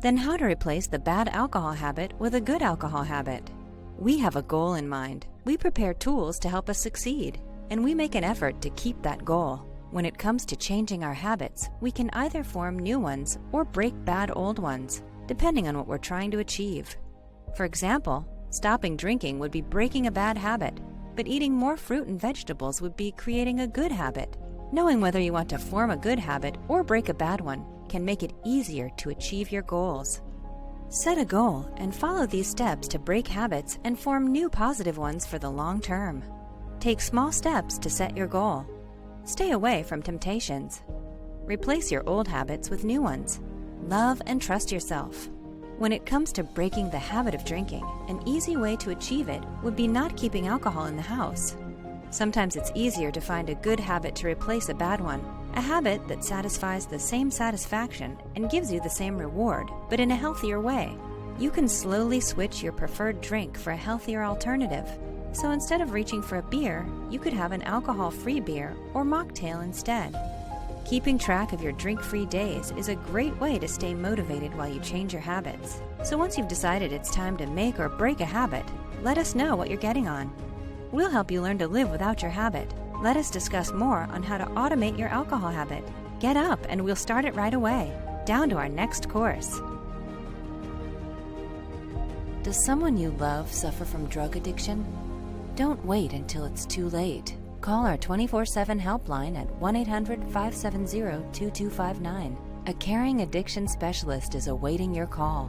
Then how to replace the bad alcohol habit with a good alcohol habit? We have a goal in mind. We prepare tools to help us succeed, and we make an effort to keep that goal. When it comes to changing our habits, we can either form new ones or break bad old ones, depending on what we're trying to achieve. For example, stopping drinking would be breaking a bad habit, but eating more fruit and vegetables would be creating a good habit. Knowing whether you want to form a good habit or break a bad one can make it easier to achieve your goals. Set a goal and follow these steps to break habits and form new positive ones for the long term. Take small steps to set your goal. Stay away from temptations. Replace your old habits with new ones. Love and trust yourself. When it comes to breaking the habit of drinking, an easy way to achieve it would be not keeping alcohol in the house. Sometimes it's easier to find a good habit to replace a bad one, a habit that satisfies the same satisfaction and gives you the same reward, but in a healthier way. You can slowly switch your preferred drink for a healthier alternative. So instead of reaching for a beer, you could have an alcohol-free beer or mocktail instead. Keeping track of your drink-free days is a great way to stay motivated while you change your habits. So once you've decided it's time to make or break a habit, let us know what you're getting on. We'll help you learn to live without your habit. Let us discuss more on how to automate your alcohol habit. Get up and we'll start it right away. Down to our next course. Does someone you love suffer from drug addiction? Don't wait until it's too late. Call our 24/7 helpline at 1-800-570-2259. A caring addiction specialist is awaiting your call.